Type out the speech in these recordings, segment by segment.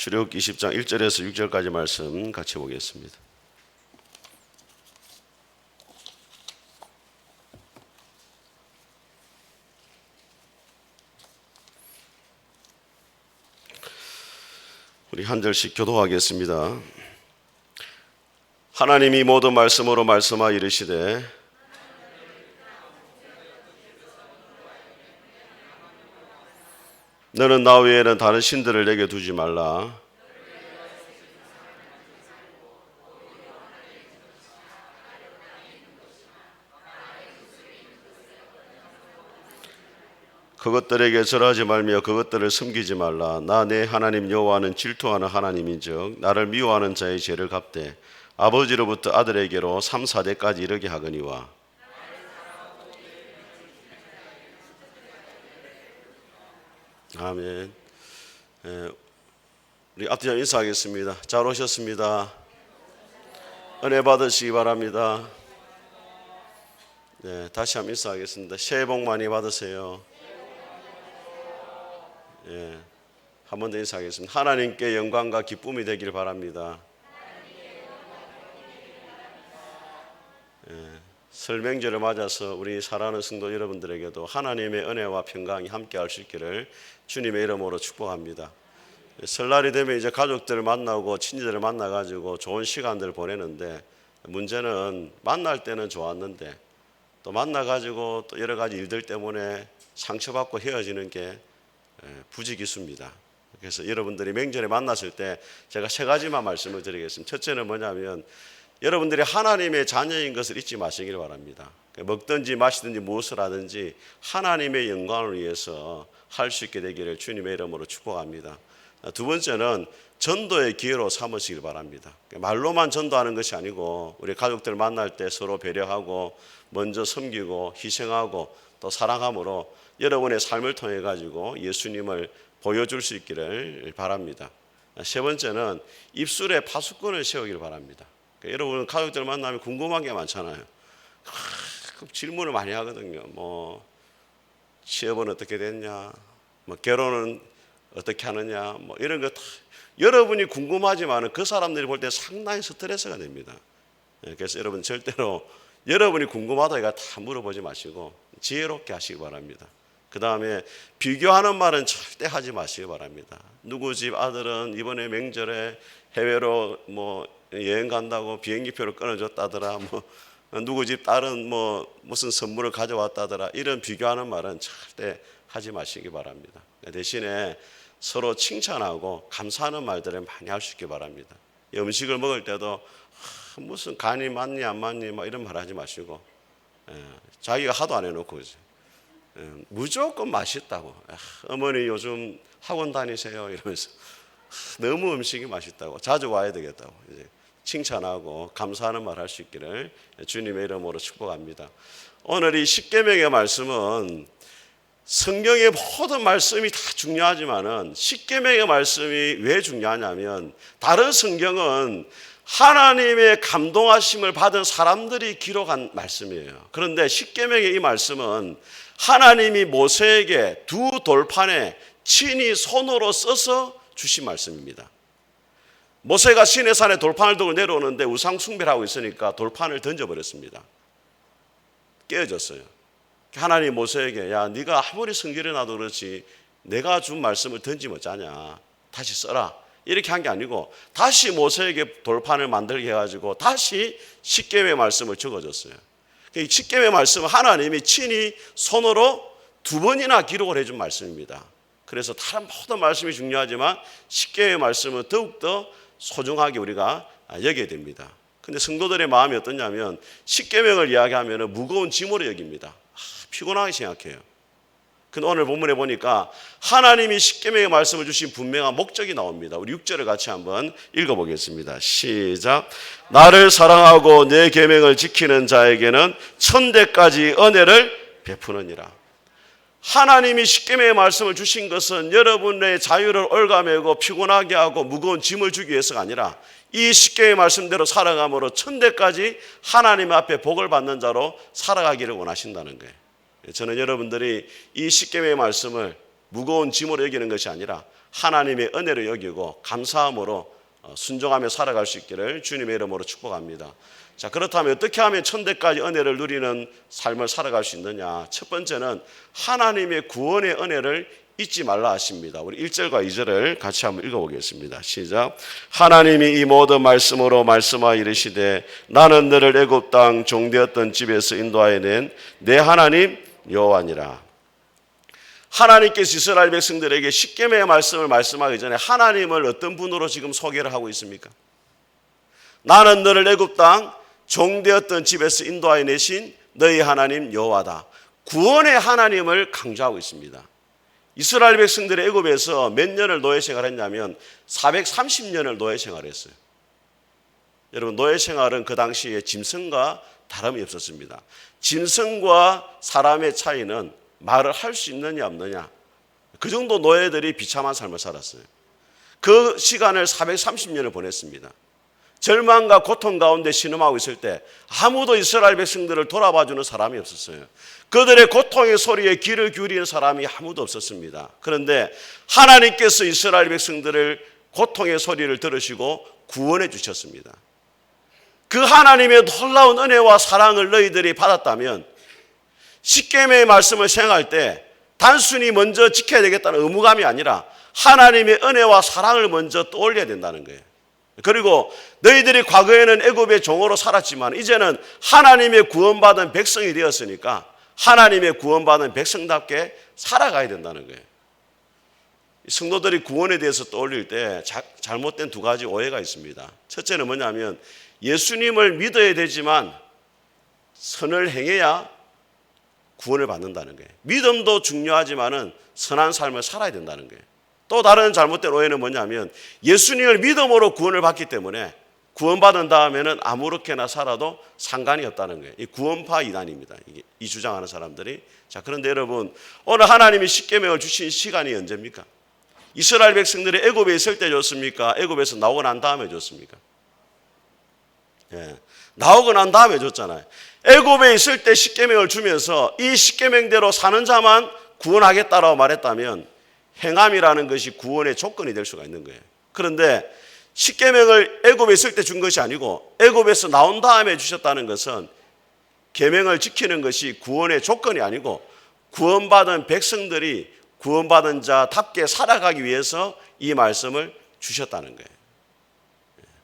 출애굽기 20장 1절에서 6절까지 말씀 같이 보겠습니다. 우리 한 절씩 교독하겠습니다. 하나님이 모든 말씀으로 말씀하 이르시되 너는 나 외에는 다른 신들을 내게 두지 말라. 그것들에게 절하지 말며 그것들을 섬기지 말라. 나 내 하나님 여호와는 질투하는 하나님인즉 나를 미워하는 자의 죄를 갚되 아버지로부터 아들에게로 3, 4대까지 이르게 하거니와. 아멘. 우리 앞뒤로 인사하겠습니다. 잘 오셨습니다. 은혜 받으시기 바랍니다. 네, 다시 한번 인사하겠습니다. 새해 복 많이 받으세요. 예, 한 번 더 인사하겠습니다. 하나님께 영광과 기쁨이 되길 바랍니다. 예, 설 명절을 맞아서 우리 사랑하는 성도 여러분들에게도 하나님의 은혜와 평강이 함께 할 수 있기를 주님의 이름으로 축복합니다. 설날이 되면 이제 가족들을 만나고 친지들을 만나가지고 좋은 시간들을 보내는데, 문제는 만날 때는 좋았는데 또 만나가지고 또 여러 가지 일들 때문에 상처받고 헤어지는 게 부지기수입니다. 그래서 여러분들이 명절에 만났을 때 제가 세 가지만 말씀을 드리겠습니다. 첫째는 뭐냐면 여러분들이 하나님의 자녀인 것을 잊지 마시길 바랍니다. 먹든지 마시든지 무엇을 하든지 하나님의 영광을 위해서 할 수 있게 되기를 주님의 이름으로 축복합니다. 두 번째는 전도의 기회로 삼으시길 바랍니다. 말로만 전도하는 것이 아니고 우리 가족들 만날 때 서로 배려하고 먼저 섬기고 희생하고 또 사랑함으로 여러분의 삶을 통해 가지고 예수님을 보여줄 수 있기를 바랍니다. 세 번째는 입술에 파수꾼을 세우길 바랍니다. 여러분 가족들 만나면 궁금한 게 많잖아요. 질문을 많이 하거든요. 뭐 취업은 어떻게 됐냐, 뭐 결혼은 어떻게 하느냐, 뭐 이런 거 다 여러분이 궁금하지만 그 사람들이 볼 때 상당히 스트레스가 됩니다. 그래서 여러분 절대로 여러분이 궁금하다가 다 물어보지 마시고 지혜롭게 하시기 바랍니다. 그 다음에 비교하는 말은 절대 하지 마시기 바랍니다. 누구 집 아들은 이번에 명절에 해외로 뭐 여행 간다고 비행기표를 끊어줬다더라, 뭐 누구 집 딸은 뭐 무슨 선물을 가져왔다더라, 이런 비교하는 말은 절대 하지 마시기 바랍니다. 대신에 서로 칭찬하고 감사하는 말들을 많이 할 수 있기 바랍니다. 음식을 먹을 때도 무슨 간이 맞니 안 맞니 막 이런 말 하지 마시고, 자기가 하도 안 해놓고 무조건 맛있다고, 어머니 요즘 학원 다니세요 이러면서 너무 음식이 맛있다고, 자주 와야 되겠다고 이제 칭찬하고 감사하는 말 할 수 있기를 주님의 이름으로 축복합니다. 오늘 이 십계명의 말씀은 성경의 모든 말씀이 다 중요하지만은 십계명의 말씀이 왜 중요하냐면, 다른 성경은 하나님의 감동하심을 받은 사람들이 기록한 말씀이에요. 그런데 십계명의 이 말씀은 하나님이 모세에게 두 돌판에 친히 손으로 써서 주신 말씀입니다. 모세가 시내산에 돌판을 들고 내려오는데 우상 숭배를 하고 있으니까 돌판을 던져버렸습니다. 깨어졌어요. 하나님 모세에게, 야 네가 아무리 성결해 놔도 그렇지 내가 준 말씀을 던지면 어쩌냐, 다시 써라, 이렇게 한 게 아니고 다시 모세에게 돌판을 만들게 해가지고 다시 십계명의 말씀을 적어줬어요. 이 십계명의 말씀은 하나님이 친히 손으로 두 번이나 기록을 해준 말씀입니다. 그래서 다른 모든 말씀이 중요하지만 십계명의 말씀은 더욱더 소중하게 우리가 여겨야 됩니다. 근데 성도들의 마음이 어떠냐면 십계명을 이야기하면 무거운 짐으로 여깁니다. 피곤하게 생각해요. 근데 오늘 본문에 보니까 하나님이 십계명의 말씀을 주신 분명한 목적이 나옵니다. 우리 6절을 같이 한번 읽어보겠습니다. 시작. 나를 사랑하고 내 계명을 지키는 자에게는 천대까지 은혜를 베푸느니라. 하나님이 십계명의 말씀을 주신 것은 여러분의 자유를 올가매고 피곤하게 하고 무거운 짐을 주기 위해서가 아니라 이 십계명의 말씀대로 살아감으로 천대까지 하나님 앞에 복을 받는 자로 살아가기를 원하신다는 거예요. 저는 여러분들이 이 십계명의 말씀을 무거운 짐으로 여기는 것이 아니라 하나님의 은혜로 여기고 감사함으로 순종하며 살아갈 수 있기를 주님의 이름으로 축복합니다. 자, 그렇다면 어떻게 하면 천대까지 은혜를 누리는 삶을 살아갈 수 있느냐? 첫 번째는 하나님의 구원의 은혜를 잊지 말라 하십니다. 우리 1절과 2절을 같이 한번 읽어보겠습니다. 시작. 하나님이 이 모든 말씀으로 말씀하여 이르시되 나는 너를 애굽 땅 종되었던 집에서 인도하여 낸 내 하나님 여호와니라. 하나님께서 이스라엘 백성들에게 십계명의 말씀을 말씀하기 전에 하나님을 어떤 분으로 지금 소개를 하고 있습니까? 나는 너를 애굽 땅 종되었던 집에서 인도하여 내신 너희 하나님 여호와다. 구원의 하나님을 강조하고 있습니다. 이스라엘 백성들이 애굽에서 몇 년을 노예 생활했냐면 430년을 노예 생활했어요. 여러분, 노예 생활은 그 당시에 짐승과 다름이 없었습니다. 짐승과 사람의 차이는 말을 할 수 있느냐 없느냐, 그 정도 노예들이 비참한 삶을 살았어요. 그 시간을 430년을 보냈습니다. 절망과 고통 가운데 신음하고 있을 때 아무도 이스라엘 백성들을 돌아봐주는 사람이 없었어요. 그들의 고통의 소리에 귀를 기울이는 사람이 아무도 없었습니다. 그런데 하나님께서 이스라엘 백성들을 고통의 소리를 들으시고 구원해 주셨습니다. 그 하나님의 놀라운 은혜와 사랑을 너희들이 받았다면 십계명의 말씀을 생각할 때 단순히 먼저 지켜야 되겠다는 의무감이 아니라 하나님의 은혜와 사랑을 먼저 떠올려야 된다는 거예요. 그리고 너희들이 과거에는 애굽의 종으로 살았지만 이제는 하나님의 구원받은 백성이 되었으니까 하나님의 구원받은 백성답게 살아가야 된다는 거예요. 성도들이 구원에 대해서 떠올릴 때 잘못된 두 가지 오해가 있습니다. 첫째는 뭐냐면 예수님을 믿어야 되지만 선을 행해야 구원을 받는다는 거예요. 믿음도 중요하지만은 선한 삶을 살아야 된다는 거예요. 또 다른 잘못된 오해는 뭐냐면 예수님을 믿음으로 구원을 받기 때문에 구원받은 다음에는 아무렇게나 살아도 상관이 없다는 거예요. 이 구원파 이단입니다. 이 주장하는 사람들이. 자, 그런데 여러분, 오늘 하나님이 십계명을 주신 시간이 언제입니까? 이스라엘 백성들이 애굽에 있을 때 줬습니까? 애굽에서 나오고 난 다음에 줬습니까? 예, 나오고 난 다음에 줬잖아요. 애굽에 있을 때 십계명을 주면서 이 십계명대로 사는 자만 구원하겠다라고 말했다면 행함이라는 것이 구원의 조건이 될 수가 있는 거예요. 그런데 십계명을 애굽에 있을 때 준 것이 아니고 애굽에서 나온 다음에 주셨다는 것은 계명을 지키는 것이 구원의 조건이 아니고 구원받은 백성들이 구원받은 자답게 살아가기 위해서 이 말씀을 주셨다는 거예요.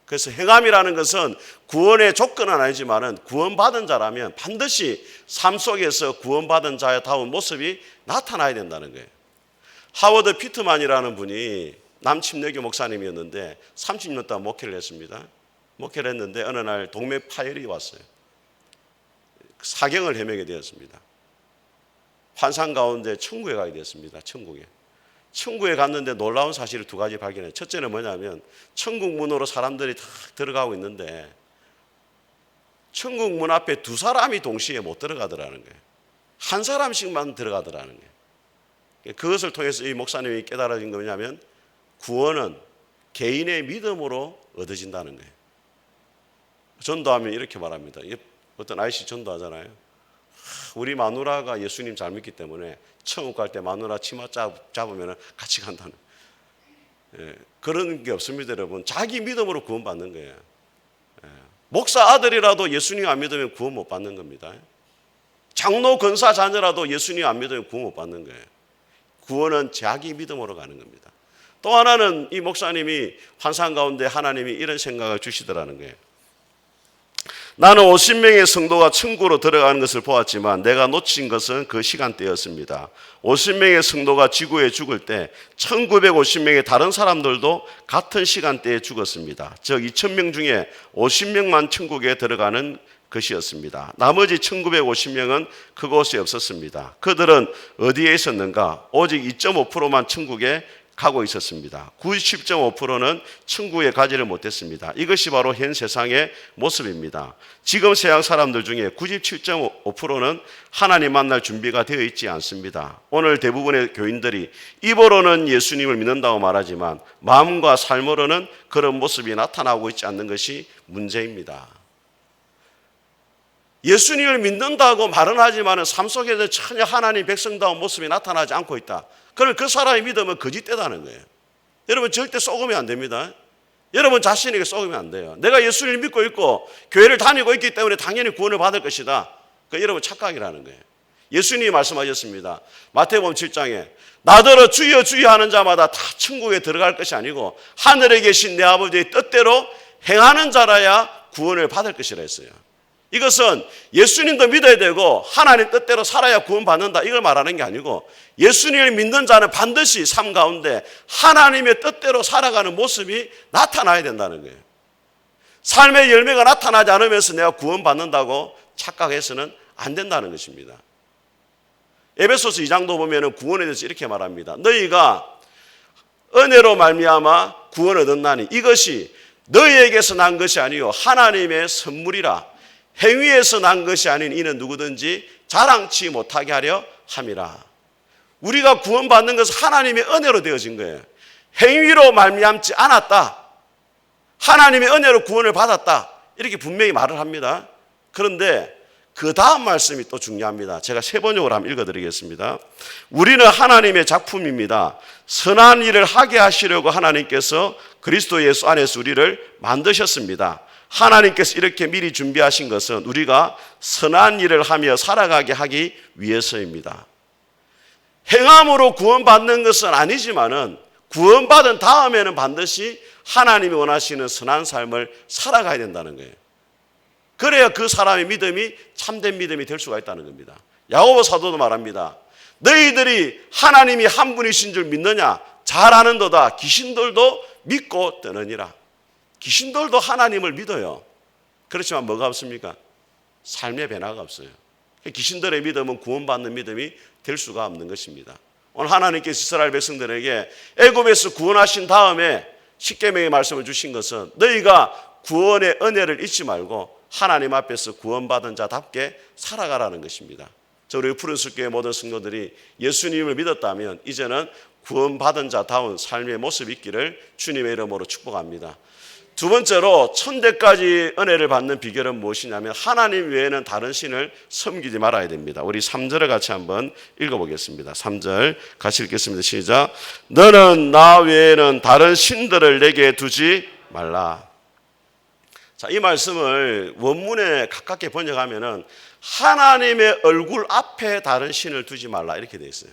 그래서 행함이라는 것은 구원의 조건은 아니지만은 구원받은 자라면 반드시 삶 속에서 구원받은 자다운 모습이 나타나야 된다는 거예요. 하워드 피트만이라는 분이 남침례교 목사님이었는데 30년 동안 목회를 했습니다. 목회를 했는데 어느 날 동맥 파열이 왔어요. 사경을 헤매게 되었습니다. 환상 가운데 천국에 가게 되었습니다. 천국에 갔는데 놀라운 사실을 두 가지 발견해요. 첫째는 뭐냐면 천국 문으로 사람들이 다 들어가고 있는데 천국 문 앞에 두 사람이 동시에 못 들어가더라는 거예요. 한 사람씩만 들어가더라는 거예요. 그것을 통해서 이 목사님이 깨달아진 거 뭐냐면 구원은 개인의 믿음으로 얻어진다는 거예요. 전도하면 이렇게 말합니다. 어떤 아이씨 전도하잖아요. 우리 마누라가 예수님 잘 믿기 때문에 천국 갈 때 마누라 치마 잡으면 같이 간다는, 그런 게 없습니다. 여러분, 자기 믿음으로 구원 받는 거예요. 목사 아들이라도 예수님 안 믿으면 구원 못 받는 겁니다. 장로 권사 자녀라도 예수님 안 믿으면 구원 못 받는 거예요. 구원은 자기 믿음으로 가는 겁니다. 또 하나는 이 목사님이 환상 가운데 하나님이 이런 생각을 주시더라는 거예요. 나는 50명의 성도가 천국으로 들어가는 것을 보았지만 내가 놓친 것은 그 시간대였습니다. 50명의 성도가 지구에 죽을 때 1950명의 다른 사람들도 같은 시간대에 죽었습니다. 즉 2000명 중에 50명만 천국에 들어가는 것이었습니다. 나머지 1950명은 그곳에 없었습니다. 그들은 어디에 있었는가? 오직 2.5%만 천국에 가고 있었습니다. 97.5%는 천국에 가지를 못했습니다. 이것이 바로 현 세상의 모습입니다. 지금 세상 사람들 중에 97.5%는 하나님 만날 준비가 되어 있지 않습니다. 오늘 대부분의 교인들이 입으로는 예수님을 믿는다고 말하지만 마음과 삶으로는 그런 모습이 나타나고 있지 않는 것이 문제입니다. 예수님을 믿는다고 말은 하지만 삶 속에서 전혀 하나님 백성다운 모습이 나타나지 않고 있다. 그럼 그 사람의 믿음은 거짓되다는 거예요. 여러분 절대 속으면 안 됩니다. 여러분 자신에게 속으면 안 돼요. 내가 예수를 믿고 있고 교회를 다니고 있기 때문에 당연히 구원을 받을 것이다. 그 여러분 착각이라는 거예요. 예수님이 말씀하셨습니다. 마태복음 7장에 나더러 주여 주여 하는 자마다 다 천국에 들어갈 것이 아니고 하늘에 계신 내 아버지의 뜻대로 행하는 자라야 구원을 받을 것이라 했어요. 이것은 예수님도 믿어야 되고 하나님 뜻대로 살아야 구원받는다 이걸 말하는 게 아니고 예수님을 믿는 자는 반드시 삶 가운데 하나님의 뜻대로 살아가는 모습이 나타나야 된다는 거예요. 삶의 열매가 나타나지 않으면서 내가 구원받는다고 착각해서는 안 된다는 것입니다. 에베소서 2장도 보면 구원에 대해서 이렇게 말합니다. 너희가 은혜로 말미암아 구원을 얻었나니 이것이 너희에게서 난 것이 아니요 하나님의 선물이라. 행위에서 난 것이 아닌 이는 누구든지 자랑치 못하게 하려 함이라. 우리가 구원받는 것은 하나님의 은혜로 되어진 거예요. 행위로 말미암지 않았다. 하나님의 은혜로 구원을 받았다. 이렇게 분명히 말을 합니다. 그런데 그 다음 말씀이 또 중요합니다. 제가 세 번역으로 한번 읽어드리겠습니다. 우리는 하나님의 작품입니다. 선한 일을 하게 하시려고 하나님께서 그리스도 예수 안에서 우리를 만드셨습니다. 하나님께서 이렇게 미리 준비하신 것은 우리가 선한 일을 하며 살아가게 하기 위해서입니다. 행함으로 구원받는 것은 아니지만은 구원받은 다음에는 반드시 하나님이 원하시는 선한 삶을 살아가야 된다는 거예요. 그래야 그 사람의 믿음이 참된 믿음이 될 수가 있다는 겁니다. 야고보 사도도 말합니다. 너희들이 하나님이 한 분이신 줄 믿느냐? 잘 아는도다. 귀신들도 믿고 떠느니라. 귀신들도 하나님을 믿어요. 그렇지만 뭐가 없습니까? 삶의 변화가 없어요. 귀신들의 믿음은 구원받는 믿음이 될 수가 없는 것입니다. 오늘 하나님께서 이스라엘 백성들에게 애굽에서 구원하신 다음에 십계명의 말씀을 주신 것은 너희가 구원의 은혜를 잊지 말고 하나님 앞에서 구원받은 자답게 살아가라는 것입니다. 우리 푸른숲교회 모든 성도들이 예수님을 믿었다면 이제는 구원받은 자다운 삶의 모습이 있기를 주님의 이름으로 축복합니다. 두 번째로 천대까지 은혜를 받는 비결은 무엇이냐면 하나님 외에는 다른 신을 섬기지 말아야 됩니다. 우리 3절을 같이 한번 읽어보겠습니다. 3절 같이 읽겠습니다. 시작. 너는 나 외에는 다른 신들을 내게 두지 말라. 자, 이 말씀을 원문에 가깝게 번역하면은 하나님의 얼굴 앞에 다른 신을 두지 말라 이렇게 되어 있어요.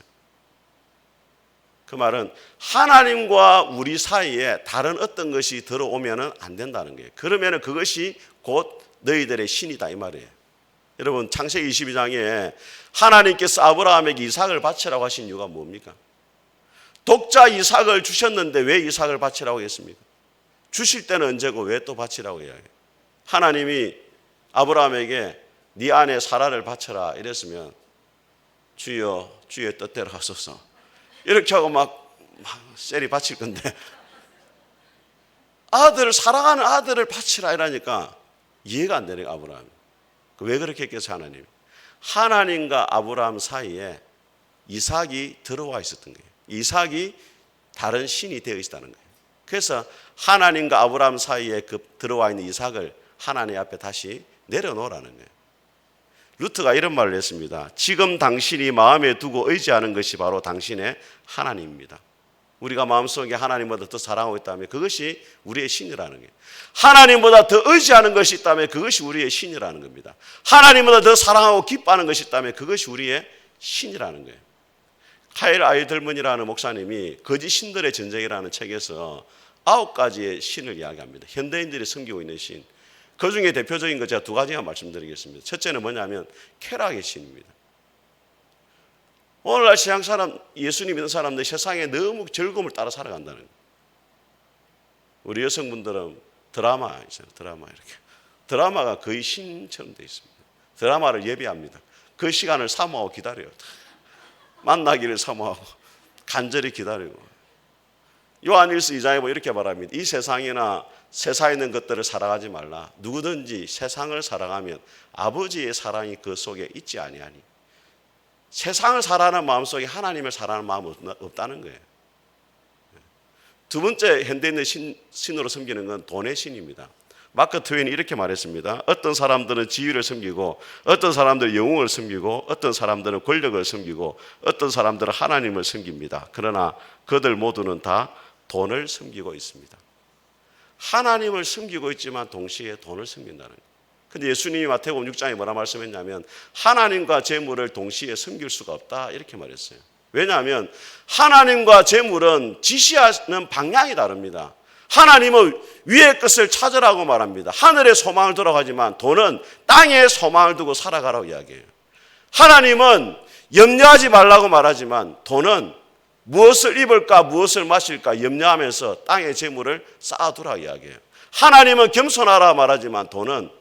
그 말은 하나님과 우리 사이에 다른 어떤 것이 들어오면은 안 된다는 거예요. 그러면은 그것이 곧 너희들의 신이다 이 말이에요. 여러분 창세기 22장에 하나님께서 아브라함에게 이삭을 바치라고 하신 이유가 뭡니까? 독자 이삭을 주셨는데 왜 이삭을 바치라고 했습니까? 주실 때는 언제고 왜 또 바치라고 해야 해요? 하나님이 아브라함에게 네 아내 사라를 바쳐라 이랬으면 주여 주의 뜻대로 하소서 이렇게 하고 막 셀이 바칠 건데 아들을 사랑하는 아들을 바치라 이러니까 이해가 안 되네 아브라함이. 왜 그렇게 했겠어요 하나님? 하나님과 아브라함 사이에 이삭이 들어와 있었던 거예요. 이삭이 다른 신이 되어 있다는 거예요. 그래서 하나님과 아브라함 사이에 그 들어와 있는 이삭을 하나님 앞에 다시 내려놓으라는 거예요. 루트가 이런 말을 했습니다. 지금 당신이 마음에 두고 의지하는 것이 바로 당신의 하나님입니다. 우리가 마음속에 하나님보다 더 사랑하고 있다면 그것이 우리의 신이라는 거예요. 하나님보다 더 의지하는 것이 있다면 그것이 우리의 신이라는 겁니다. 하나님보다 더 사랑하고 기뻐하는 것이 있다면 그것이 우리의 신이라는 거예요. 카일 아이들문이라는 목사님이 거짓 신들의 전쟁이라는 책에서 9가지의 신을 이야기합니다. 현대인들이 섬기고 있는 신. 그 중에 대표적인 것 제가 2가지만 말씀드리겠습니다. 첫째는 뭐냐면 쾌락의 신입니다. 오늘날 세상 사람, 예수님 믿는 사람들 세상에 너무 즐거움을 따라 살아간다는 거예요. 우리 여성분들은 드라마 있어요. 드라마 이렇게. 드라마가 거의 신처럼 되어 있습니다. 드라마를 예배합니다. 그 시간을 사모하고 기다려요. 만나기를 사모하고 간절히 기다리고. 요한일서 2장에 보면 이렇게 말합니다. 이 세상이나 세상에 있는 것들을 사랑하지 말라. 누구든지 세상을 사랑하면 아버지의 사랑이 그 속에 있지 아니하니. 세상을 사랑하는 마음속에 하나님을 사랑하는 마음은 없다는 거예요. 두 번째 현대인의 신으로 섬기는 건 돈의 신입니다. 마크 트웨인이 이렇게 말했습니다. 어떤 사람들은 지위를 섬기고 어떤 사람들은 영웅을 섬기고 어떤 사람들은 권력을 섬기고 어떤 사람들은 하나님을 섬깁니다. 그러나 그들 모두는 다 돈을 섬기고 있습니다. 하나님을 섬기고 있지만 동시에 돈을 섬긴다는 거예요. 근데 예수님이 마태복음 6장에 뭐라 말씀했냐면 하나님과 재물을 동시에 섬길 수가 없다 이렇게 말했어요. 왜냐하면 하나님과 재물은 지시하는 방향이 다릅니다. 하나님은 위의 것을 찾으라고 말합니다. 하늘의 소망을 들어가지만 돈은 땅의 소망을 두고 살아가라고 이야기해요. 하나님은 염려하지 말라고 말하지만 돈은 무엇을 입을까 무엇을 마실까 염려하면서 땅의 재물을 쌓아두라고 이야기해요. 하나님은 겸손하라 말하지만 돈은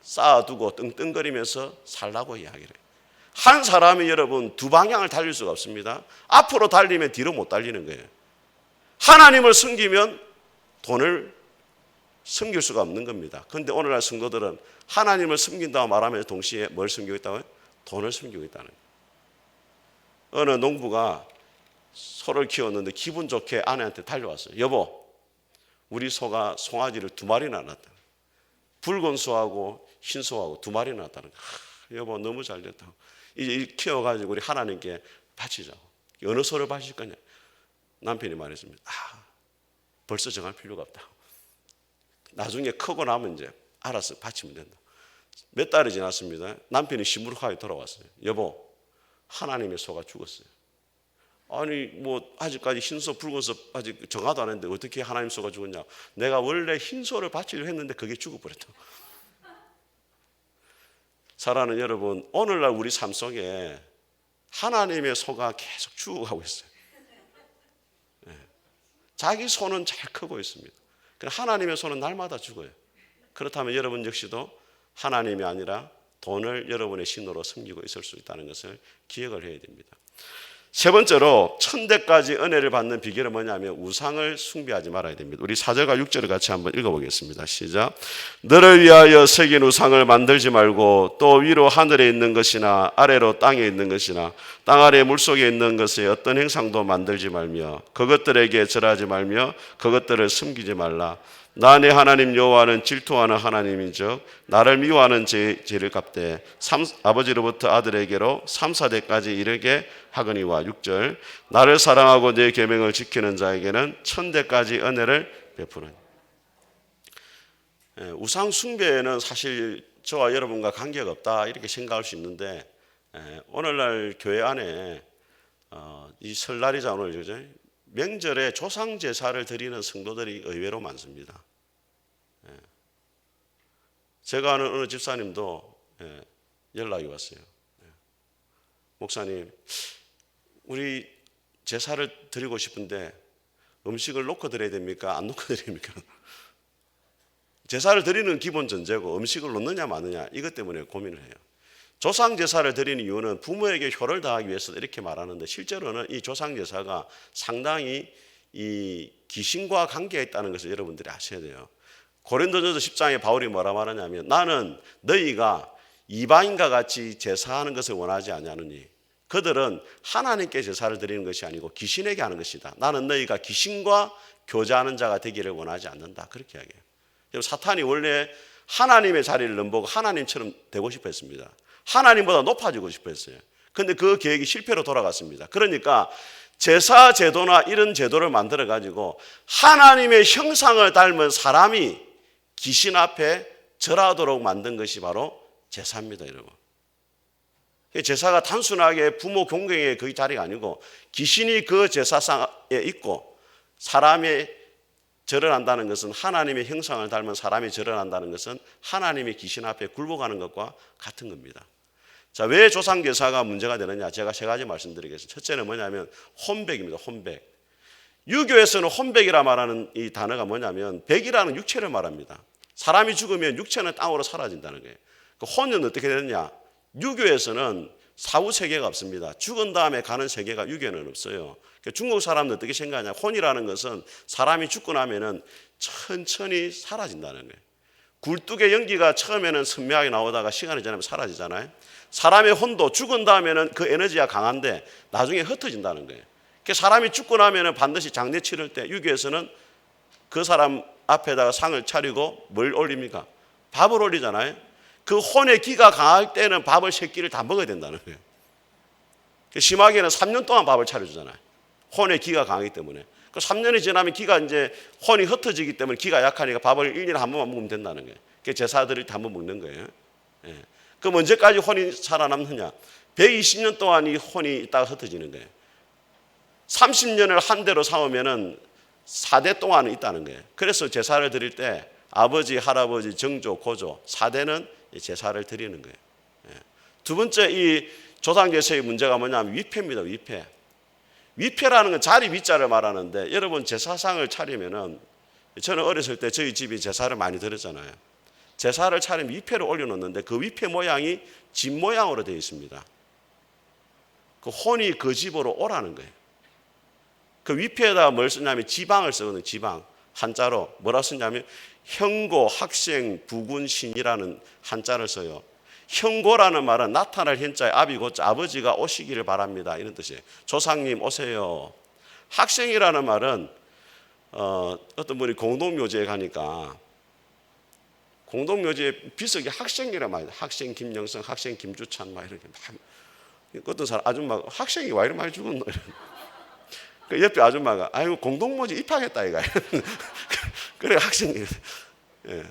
쌓아두고 떵떵거리면서 살라고 이야기를 해요. 한 사람이 여러분 두 방향을 달릴 수가 없습니다. 앞으로 달리면 뒤로 못 달리는 거예요. 하나님을 섬기면 돈을 섬길 수가 없는 겁니다. 그런데 오늘날 성도들은 하나님을 섬긴다고 말하면서 동시에 뭘 섬기고 있다고요? 돈을 섬기고 있다는 거예요. 어느 농부가 소를 키웠는데 기분 좋게 아내한테 달려왔어요. 여보, 우리 소가 송아지를 2마리나 낳았다. 붉은 소하고 흰 소하고 2마리나 낳았다는 거예요. 여보, 너무 잘 됐다고. 이제 키워가지고 우리 하나님께 바치자고. 어느 소를 바칠 거냐? 남편이 말했습니다. 벌써 정할 필요가 없다. 나중에 크고 나면 이제 알아서 바치면 된다. 몇 달이 지났습니다. 남편이 시무룩하게 돌아왔어요. 여보, 하나님의 소가 죽었어요. 아니 뭐 아직까지 흰소 붉은소 아직 정하도 안 했는데 어떻게 하나님 소가 죽었냐. 내가 원래 흰소를 바치려 했는데 그게 죽어버렸다. 사랑하는 여러분, 오늘날 우리 삶 속에 하나님의 소가 계속 죽어가고 있어요. 자기 소는 잘 크고 있습니다. 그러나 하나님의 소는 날마다 죽어요. 그렇다면 여러분 역시도 하나님이 아니라 돈을 여러분의 신으로 섬기고 있을 수 있다는 것을 기억을 해야 됩니다. 세 번째로 천대까지 은혜를 받는 비결은 뭐냐면 우상을 숭배하지 말아야 됩니다. 우리 4절과 6절을 같이 한번 읽어보겠습니다. 시작. 너를 위하여 새긴 우상을 만들지 말고 또 위로 하늘에 있는 것이나 아래로 땅에 있는 것이나 땅 아래 물속에 있는 것의 어떤 행상도 만들지 말며 그것들에게 절하지 말며 그것들을 섬기지 말라. 나 내 하나님 여호와는 질투하는 하나님인즉 나를 미워하는 죄를 갚되 아버지로부터 아들에게로 3, 4대까지 이르게 하거니와. 6절. 나를 사랑하고 내 계명을 지키는 자에게는 1000대까지 은혜를 베푸는. 우상 숭배는 사실 저와 여러분과 관계가 없다 이렇게 생각할 수 있는데 오늘날 교회 안에 이 설날이자 오늘 그죠? 명절에 조상 제사를 드리는 성도들이 의외로 많습니다. 제가 아는 어느 집사님도 연락이 왔어요. 목사님, 우리 제사를 드리고 싶은데 음식을 놓고 드려야 됩니까? 안 놓고 드립니까? 제사를 드리는 기본 전제고 음식을 놓느냐 마느냐 이것 때문에 고민을 해요. 조상 제사를 드리는 이유는 부모에게 효를 다하기 위해서 이렇게 말하는데 실제로는 이 조상 제사가 상당히 이 귀신과 관계가 있다는 것을 여러분들이 아셔야 돼요. 고린도전서 10장에 바울이 뭐라 말하냐면 나는 너희가 이방인과 같이 제사하는 것을 원하지 아니하느니 그들은 하나님께 제사를 드리는 것이 아니고 귀신에게 하는 것이다. 나는 너희가 귀신과 교제하는 자가 되기를 원하지 않는다. 그렇게 이야기해요. 사탄이 원래 하나님의 자리를 넘보고 하나님처럼 되고 싶어 했습니다. 하나님보다 높아지고 싶어 했어요. 그런데 그 계획이 실패로 돌아갔습니다. 그러니까 제사 제도나 이런 제도를 만들어 가지고 하나님의 형상을 닮은 사람이 귀신 앞에 절하도록 만든 것이 바로 제사입니다, 여러분. 제사가 단순하게 부모 공경의 그 자리가 아니고 귀신이 그 제사상에 있고 사람이 절을 한다는 것은 하나님의 형상을 닮은 사람이 절을 한다는 것은 하나님의 귀신 앞에 굴복하는 것과 같은 겁니다. 자, 왜 조상제사가 문제가 되느냐? 제가 세 가지 말씀드리겠습니다. 첫째는 뭐냐면 혼백입니다. 혼백. 유교에서는 혼백이라 말하는 이 단어가 뭐냐면 백이라는 육체를 말합니다. 사람이 죽으면 육체는 땅으로 사라진다는 거예요. 그 혼은 어떻게 되느냐? 유교에서는 사후 세계가 없습니다. 죽은 다음에 가는 세계가 유교에는 없어요. 중국 사람들 어떻게 생각하냐? 혼이라는 것은 사람이 죽고 나면은 천천히 사라진다는 거예요. 굴뚝의 연기가 처음에는 선명하게 나오다가 시간이 지나면 사라지잖아요. 사람의 혼도 죽은 다음에는 그 에너지가 강한데 나중에 흩어진다는 거예요. 사람이 죽고 나면은 반드시 장례 치를 때 유교에서는 그 사람 앞에다가 상을 차리고 뭘 올립니까? 밥을 올리잖아요. 그 혼의 기가 강할 때는 밥을 3끼를 다 먹어야 된다는 거예요. 심하게는 3년 동안 밥을 차려주잖아요. 혼의 기가 강하기 때문에. 그 3년이 지나면 기가 이제 혼이 흩어지기 때문에 기가 약하니까 밥을 1년에 한 번만 먹으면 된다는 거예요. 그 제사 드릴 때 한 번 먹는 거예요. 예. 그럼 언제까지 혼이 살아남느냐? 120년 동안 이 혼이 있다가 흩어지는 거예요. 30년을 한 대로 삼으면은 4대 동안은 있다는 거예요. 그래서 제사를 드릴 때 아버지, 할아버지, 정조, 고조 4대는 제사를 드리는 거예요. 예. 두 번째 이 조상제사의 문제가 뭐냐면 위패입니다. 위패. 위패라는 건 자리 위자를 말하는데 여러분 제사상을 차리면은 저는 어렸을 때 저희 집이 제사를 많이 드렸잖아요. 제사를 차리면 위패를 올려놓는데 그 위패 모양이 집 모양으로 되어 있습니다. 그 혼이 그 집으로 오라는 거예요. 그 위패에다가 뭘 쓰냐면 지방을 쓰거든요. 지방. 한자로 뭐라 쓰냐면 형고, 학생, 부군, 신이라는 한자를 써요. 형고라는 말은 나타날 현자에 아비고자 아버지가 오시기를 바랍니다. 이런 뜻이에요. 조상님 오세요. 학생이라는 말은 어떤 분이 공동묘지에 가니까 공동묘지에 비석이 학생이란 말이에요. 학생 김영성, 학생 김주찬 막 이렇게 막 어떤 사람 아줌마가 학생이 왜 이렇게 많이 죽었노? 그 옆에 아줌마가 아이고 공동묘지 입학했다 이가. 그래 학생이. 예.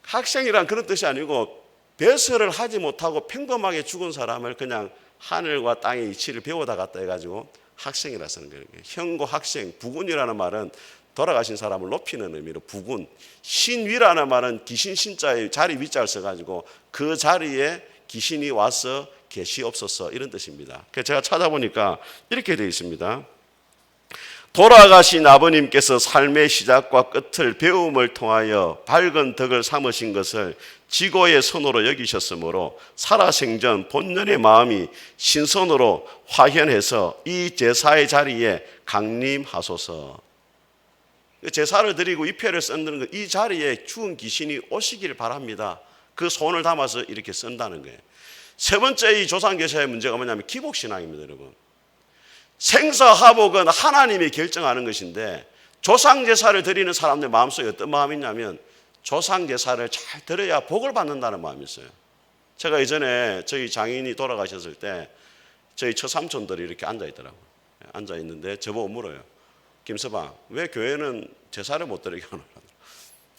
학생이란 그런 뜻이 아니고 배설을 하지 못하고 평범하게 죽은 사람을 그냥 하늘과 땅의 이치를 배우다 갔다 해가지고 학생이라 쓰는 거예요. 형고 학생, 부군이라는 말은 돌아가신 사람을 높이는 의미로 부군. 신위라는 말은 귀신 신자의 자리 위자를 써가지고 그 자리에 귀신이 와서 계시옵소서 이런 뜻입니다. 그래서 제가 찾아보니까 이렇게 되어 있습니다. 돌아가신 아버님께서 삶의 시작과 끝을 배움을 통하여 밝은 덕을 삼으신 것을 지고의 선으로 여기셨으므로 살아생전 본연의 마음이 신선으로 화현해서 이 제사의 자리에 강림하소서. 제사를 드리고 위패를 쓴다는 이 자리에 죽은 귀신이 오시기를 바랍니다. 그 소원을 담아서 이렇게 쓴다는 거예요. 세 번째 이 조상제사의 문제가 뭐냐면 기복신앙입니다, 여러분. 생사하복은 하나님이 결정하는 것인데 조상제사를 드리는 사람들 마음속에 어떤 마음이 있냐면 조상제사를 잘 드려야 복을 받는다는 마음이 있어요. 제가 예전에 저희 장인이 돌아가셨을 때 저희 처삼촌들이 이렇게 앉아있더라고요. 앉아있는데 저보고 물어요. 김서방, 왜 교회는 제사를 못 드리게 하나?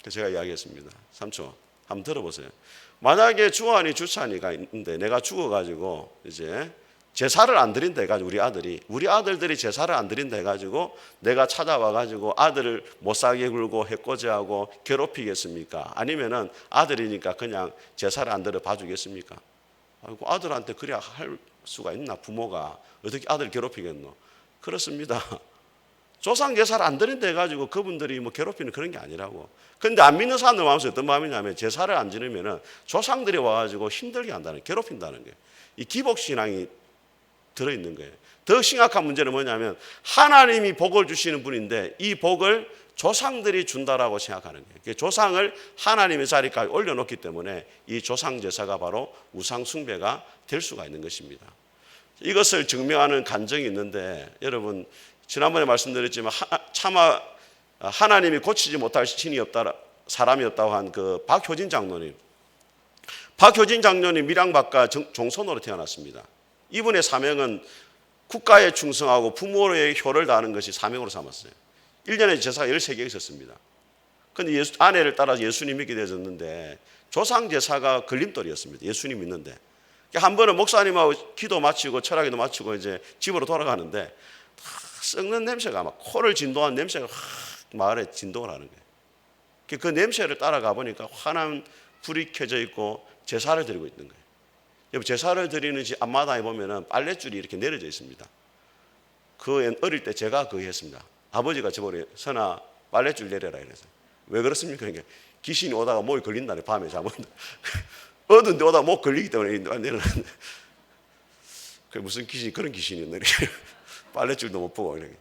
그래서 제가 이야기했습니다. 삼촌, 한번 들어보세요. 만약에 주안이 주찬이가 있는데 내가 죽어가지고 이제 제사를 안 드린다 해가지고 우리 아들들이 제사를 안 드린다 해가지고 내가 찾아와가지고 아들을 못 살게 굴고 해코지하고 괴롭히겠습니까? 아니면은 아들이니까 그냥 제사를 안 드려 봐주겠습니까? 아이고, 아들한테 그래야 할 수가 있나? 부모가 어떻게 아들 괴롭히겠노? 그렇습니다. 조상 제사를 안 드린다 해가지고 그분들이 뭐 괴롭히는 그런 게 아니라고. 근데 안 믿는 사람들 마음속에 어떤 마음이냐면 제사를 안 지르면은 조상들이 와가지고 힘들게 한다는, 괴롭힌다는 거예요. 이 기복신앙이 들어있는 거예요. 더 심각한 문제는 뭐냐면 하나님이 복을 주시는 분인데 이 복을 조상들이 준다라고 생각하는 거예요. 조상을 하나님의 자리까지 올려놓기 때문에 이 조상 제사가 바로 우상 숭배가 될 수가 있는 것입니다. 이것을 증명하는 간증이 있는데 여러분 지난번에 말씀드렸지만 차마 하나님이 고치지 못할 신이 없다, 사람이 없다고 한 그 박효진 장로님. 박효진 장로님 밀양박가 종손으로 태어났습니다. 이분의 사명은 국가에 충성하고 부모의 효를 다하는 것이 사명으로 삼았어요. 1년에 제사가 13개 있었습니다. 그런데 아내를 따라서 예수님 믿게 되어졌는데 조상 제사가 걸림돌이었습니다. 예수님 믿는데. 한 번은 목사님하고 기도 마치고 철학기도 마치고 이제 집으로 돌아가는데 썩는 냄새가 막 코를 진동한 냄새가 마을에 진동을 하는 거예요. 그 냄새를 따라가 보니까 환한 불이 켜져 있고 제사를 드리고 있는 거예요. 여러분 제사를 드리는 집 앞마당에 보면은 빨랫줄이 이렇게 내려져 있습니다. 그 어릴 때 제가 그거 했습니다. 아버지가 저번에 선아 빨랫줄 내려라 이래서 왜 그렇습니까? 그러니까 귀신이 오다가 목이 걸린다네 밤에 잠은 어두운데 오다가 목 걸리기 때문에 내려놨는데 그 무슨 귀신이 그런 귀신이었나 이렇게 빨랫줄도 못 보고 이렇게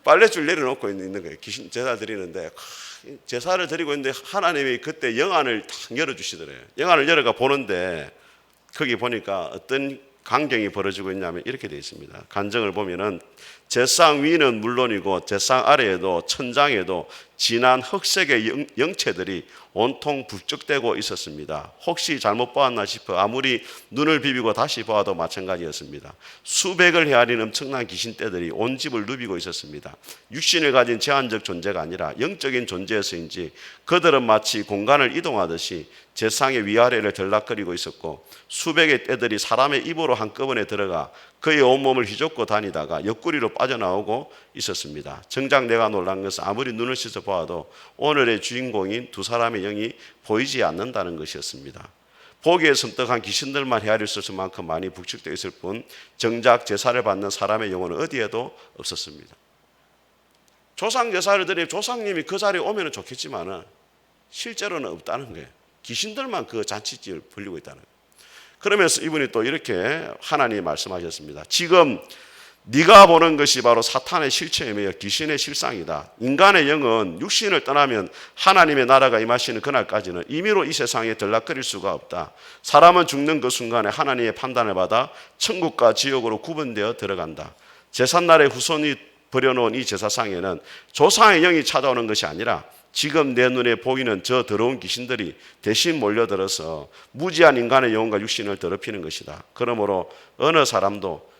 빨랫줄 내려놓고 있는 거예요. 귀신 제사 드리는데 제사를 드리고 있는데 하나님이 그때 영안을 탁 열어주시더래요. 영안을 열어가 보는데 거기 보니까 어떤 광경이 벌어지고 있냐면 이렇게 되어 있습니다. 간증을 보면은 제상 위는 물론이고 제상 아래에도 천장에도 진한 흑색의 영체들이 온통 북적대고 있었습니다. 혹시 잘못 보았나 싶어 아무리 눈을 비비고 다시 보아도 마찬가지였습니다. 수백을 헤아린 엄청난 귀신떼들이 온 집을 누비고 있었습니다. 육신을 가진 제한적 존재가 아니라 영적인 존재여서인지 그들은 마치 공간을 이동하듯이 제상의 위아래를 들락거리고 있었고, 수백의 떼들이 사람의 입으로 한꺼번에 들어가 그의 온몸을 휘젓고 다니다가 옆구리로 빠져나오고 있었습니다. 정작 내가 놀란 것은 아무리 눈을 씻어 보아도 오늘의 주인공인 두 사람의 영이 보이지 않는다는 것이었습니다. 보기에 섬뜩한 귀신들만 헤아릴 수 있을 만큼 많이 북적되어 있을 뿐 정작 제사를 받는 사람의 영혼은 어디에도 없었습니다. 조상 제사를 드리면 조상님이 그 자리에 오면 좋겠지만 실제로는 없다는 거예요. 귀신들만 그 잔치집을 벌리고 있다는 거예요. 그러면서 이분이 또 이렇게 하나님이 말씀하셨습니다. 지금 네가 보는 것이 바로 사탄의 실체이며 귀신의 실상이다. 인간의 영은 육신을 떠나면 하나님의 나라가 임하시는 그날까지는 임의로 이 세상에 들락거릴 수가 없다. 사람은 죽는 그 순간에 하나님의 판단을 받아 천국과 지옥으로 구분되어 들어간다. 제삿날에 후손이 버려놓은 이 제사상에는 조상의 영이 찾아오는 것이 아니라 지금 내 눈에 보이는 저 더러운 귀신들이 대신 몰려들어서 무지한 인간의 영혼과 육신을 더럽히는 것이다. 그러므로 어느 사람도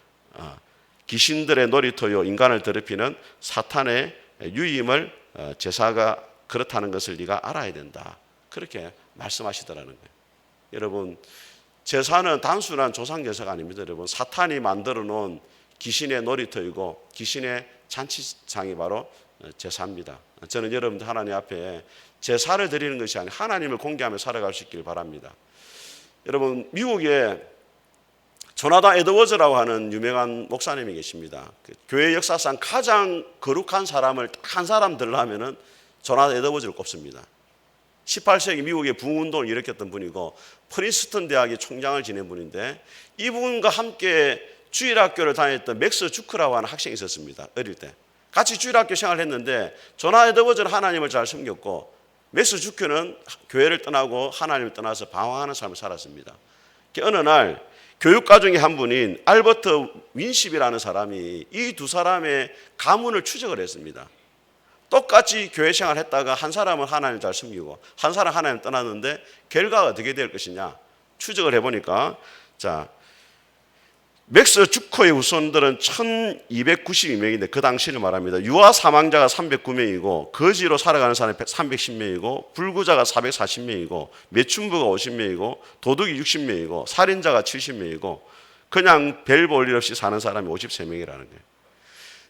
귀신들의 놀이터요 인간을 더럽히는 사탄의 유임을 제사가 그렇다는 것을 네가 알아야 된다. 그렇게 말씀하시더라는 거예요. 여러분, 제사는 단순한 조상 제사가 아닙니다. 여러분, 사탄이 만들어 놓은 귀신의 놀이터이고 귀신의 잔치상이 바로 제사입니다. 저는 여러분들 하나님 앞에 제사를 드리는 것이 아니라 하나님을 공개하며 살아갈 수 있기를 바랍니다. 여러분, 미국에 조나단 에드워즈라고 하는 유명한 목사님이 계십니다. 교회 역사상 가장 거룩한 사람을 딱 한 사람 들으려면 조나단 에드워즈를 꼽습니다. 18세기 미국의 부흥운동을 일으켰던 분이고 프린스턴 대학의 총장을 지낸 분인데, 이분과 함께 주일학교를 다녔던 맥스 주크라고 하는 학생이 있었습니다. 어릴 때 같이 주일학교 생활을 했는데 조나단 에드워즈는 하나님을 잘 섬겼고 맥스 주크는 교회를 떠나고 하나님을 떠나서 방황하는 삶을 살았습니다. 어느 날 교육가 중에 한 분인 알버트 윈십이라는 사람이 이 두 사람의 가문을 추적을 했습니다. 똑같이 교회 생활을 했다가 한 사람은 하나님을 잘 섬기고 한 사람은 하나님을 떠났는데 결과가 어떻게 될 것이냐 추적을 해보니까, 자, 맥스 주커의 후손들은 1292명인데 그 당시를 말합니다. 유아 사망자가 309명이고 거지로 살아가는 사람이 310명이고 불구자가 440명이고 매춘부가 50명이고 도둑이 60명이고 살인자가 70명이고 그냥 별 볼 일 없이 사는 사람이 53명이라는 거예요.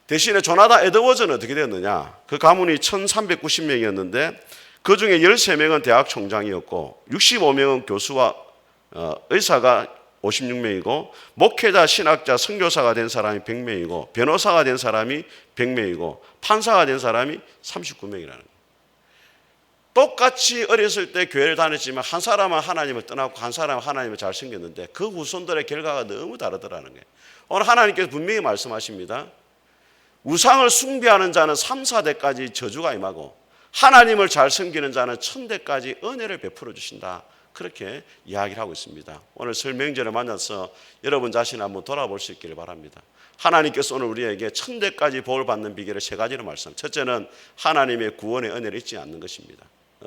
대신에 조나단 에드워즈는 어떻게 되었느냐, 그 가문이 1390명이었는데 그 중에 13명은 대학 총장이었고 65명은 교수와 의사가 56명이고 목회자, 신학자, 선교사가 된 사람이 100명이고 변호사가 된 사람이 100명이고 판사가 된 사람이 39명이라는 거예요. 똑같이 어렸을 때 교회를 다녔지만 한 사람은 하나님을 떠났고 한 사람은 하나님을 잘 섬겼는데 그 후손들의 결과가 너무 다르더라는 거예요. 오늘 하나님께서 분명히 말씀하십니다. 우상을 숭배하는 자는 3, 4대까지 저주가 임하고 하나님을 잘 섬기는 자는 1000대까지 은혜를 베풀어 주신다. 그렇게 이야기를 하고 있습니다. 오늘 설 명절을 만나서 여러분 자신을 한번 돌아볼 수 있기를 바랍니다. 하나님께서 오늘 우리에게 1000대까지 복을 받는 비결을 3가지로 말씀. 첫째는 하나님의 구원의 은혜를 잊지 않는 것입니다.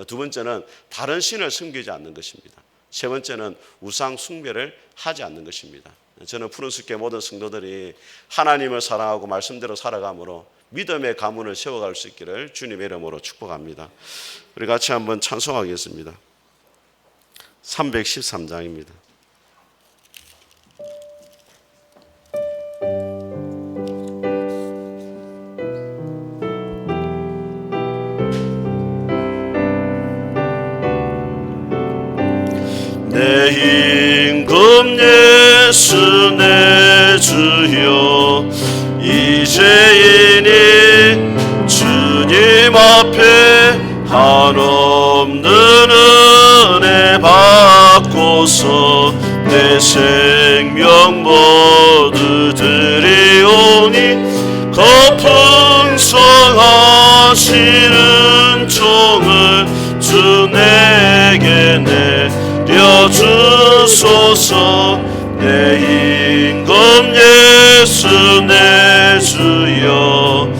두 번째는 다른 신을 섬기지 않는 것입니다. 세 번째는 우상 숭배를 하지 않는 것입니다. 저는 푸른숲교회 모든 성도들이 하나님을 사랑하고 말씀대로 살아감으로 믿음의 가문을 세워갈 수 있기를 주님의 이름으로 축복합니다. 우리 같이 한번 찬송하겠습니다. 313장입니다. 내 임금 예수 내 주여 이제이니 주님 앞에 한없는 은혜 받고서 내 생명 모두 드리오니 거풍성하시는 종을 주 내게 내려주소서. 내 임금 예수 내 주여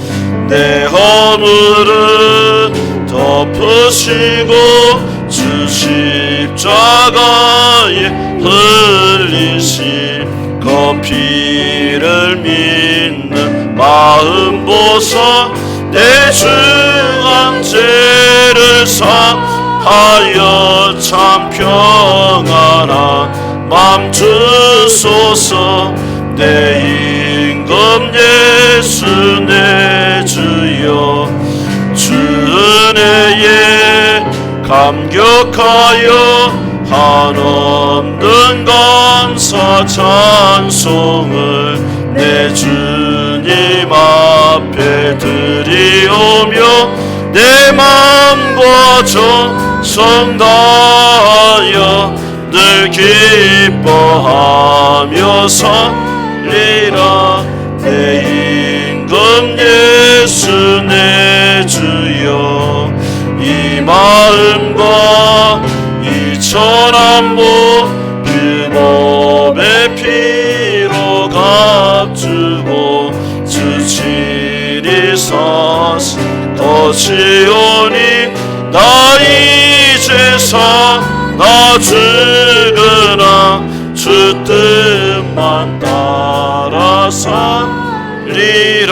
내 허물은 엎으시고 주 십자가에 흘리신 그 피를 믿는 마음 보사 내 중한 죄를 사하여 참 평안한 맘 주소서. 내 임금 예수 내 주여 주 은혜에 감격하여 한없는 감사 찬송을 내 주님 앞에 드리오며 내 맘과 정성 다하여 늘 기뻐하며 살리라. 내 임금 예수 내 주여 이 마음과 이 천한모 그 몸의 피로 값주고 주 친히 사신 것이오니 나 이제 나 죽으나 주 뜻만 따라 살리라.